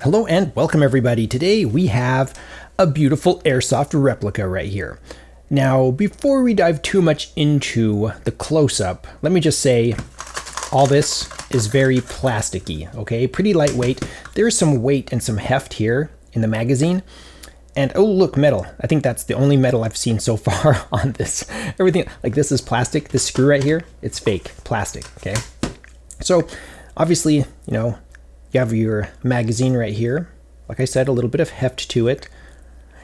Hello and welcome everybody. Today we have a beautiful Airsoft replica right here. Now, before we dive too much into the close-up, let me just say all this is very plasticky, okay? Pretty lightweight. There's some weight and some heft here in the magazine. And oh, look, metal. I think that's the only metal I've seen so far on this. Everything, like this is plastic. This screw right here, it's fake plastic, okay? So obviously, you know, you have your magazine right here. Like I said, a little bit of heft to it.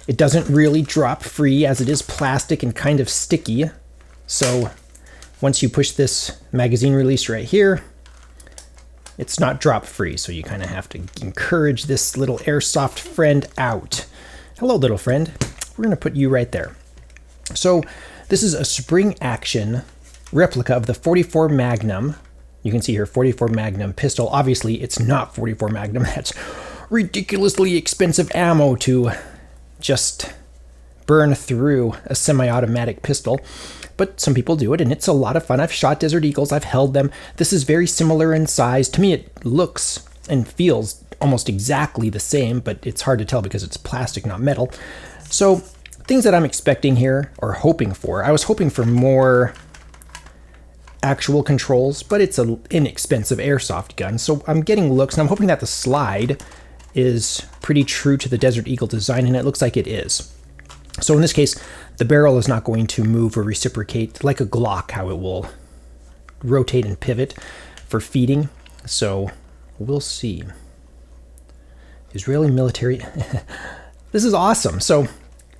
It doesn't really drop free as it is plastic and kind of sticky. So once you push this magazine release right here, it's not drop free. So you kind of have to encourage this little Airsoft friend out. Hello, little friend. We're going to put you right there. So this is a spring action replica of the 44 Magnum. You can see here 44 Magnum Pistol. Obviously, it's not 44 Magnum. That's ridiculously expensive ammo to just burn through a semi-automatic pistol. But some people do it, and it's a lot of fun. I've shot Desert Eagles. I've held them. This is very similar in size. To me, it looks and feels almost exactly the same, but it's hard to tell because it's plastic, not metal. So things that I'm expecting here, or hoping for, I was hoping for more actual controls, but it's an inexpensive airsoft gun. So I'm getting looks, and I'm hoping that the slide is pretty true to the Desert Eagle design, and it looks like it is. So in this case, the barrel is not going to move or reciprocate like a Glock, how it will rotate and pivot for feeding. So we'll see. Israeli military. This is awesome. So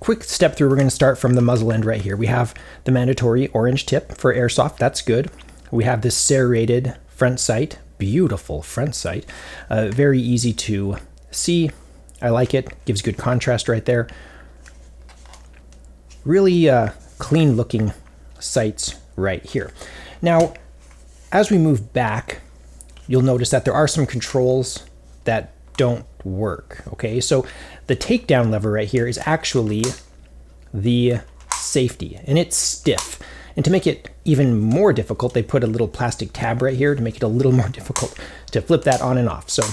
quick step through. We're going to start from the muzzle end right here. We have the mandatory orange tip for airsoft. That's good. We have this serrated front sight. Beautiful front sight. Very easy to see. I like it. Gives good contrast right there. Really clean looking sights right here. Now, as we move back, you'll notice that there are some controls that don't work, okay? So the takedown lever right here is actually the safety, and it's stiff. And to make it even more difficult, they put a little plastic tab right here to make it a little more difficult to flip that on and off. So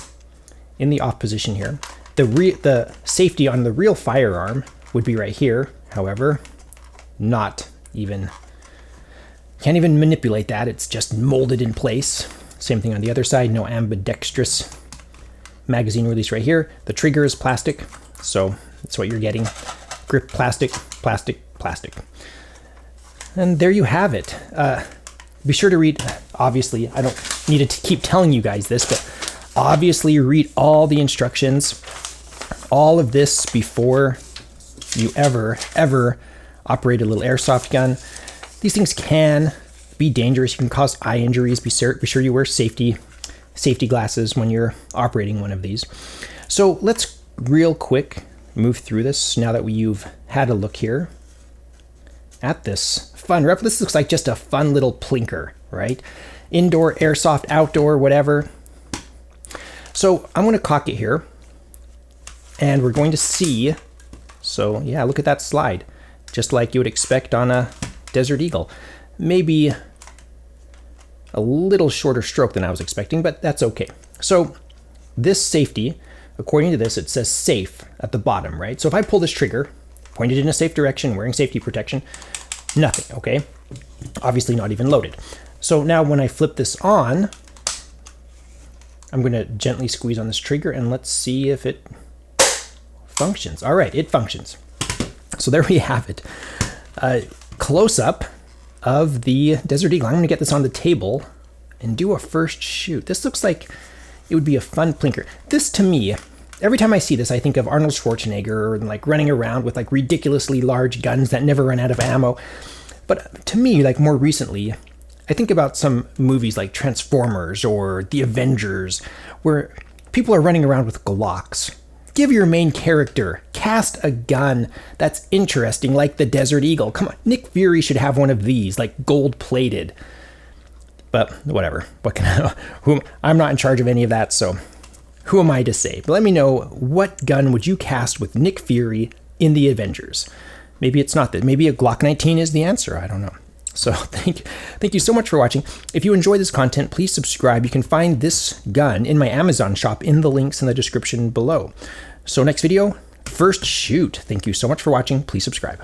in the off position here, the safety on the real firearm would be right here. However, can't even manipulate that. It's just molded in place. Same thing on the other side, no ambidextrous magazine release right here. The trigger is plastic, so that's what you're getting. Grip plastic, plastic, plastic. And there you have it. Be sure to read, obviously, I don't need to keep telling you guys this, but obviously read all the instructions, all of this before you ever operate a little airsoft gun. These things can be dangerous. You can cause eye injuries. Be sure you wear safety glasses when you're operating one of these. So let's real quick move through this now that you've had a look here at this fun rep. This looks like just a fun little plinker, right? Indoor, airsoft, outdoor, whatever. So I'm going to cock it here, and we're going to see. So yeah, look at that slide, just like you would expect on a Desert Eagle. Maybe a little shorter stroke than I was expecting, but that's okay. So this safety, according to this, it says safe at the bottom, right? So if I pull this trigger, pointed in a safe direction, wearing safety protection, nothing, okay? Obviously not even loaded. So now when I flip this on, I'm going to gently squeeze on this trigger, and let's see if it functions. All right, it functions. So there we have it. Close-up of the Desert Eagle. I'm going to get this on the table and do a first shoot. This looks like it would be a fun plinker. This, to me, every time I see this, I think of Arnold Schwarzenegger and like running around with like ridiculously large guns that never run out of ammo. But to me, like more recently, I think about some movies like Transformers or The Avengers, where people are running around with Glocks. Give your main character, cast a gun that's interesting, like the Desert Eagle. Come on, Nick Fury should have one of these, like gold-plated. But whatever. I'm not in charge of any of that, so who am I to say? But let me know, what gun would you cast with Nick Fury in the Avengers? Maybe it's not that. Maybe a Glock 19 is the answer. I don't know. So thank you so much for watching. If you enjoy this content, please subscribe. You can find this gun in my Amazon shop in the links in the description below. So next video, first shoot. Thank you so much for watching. Please subscribe.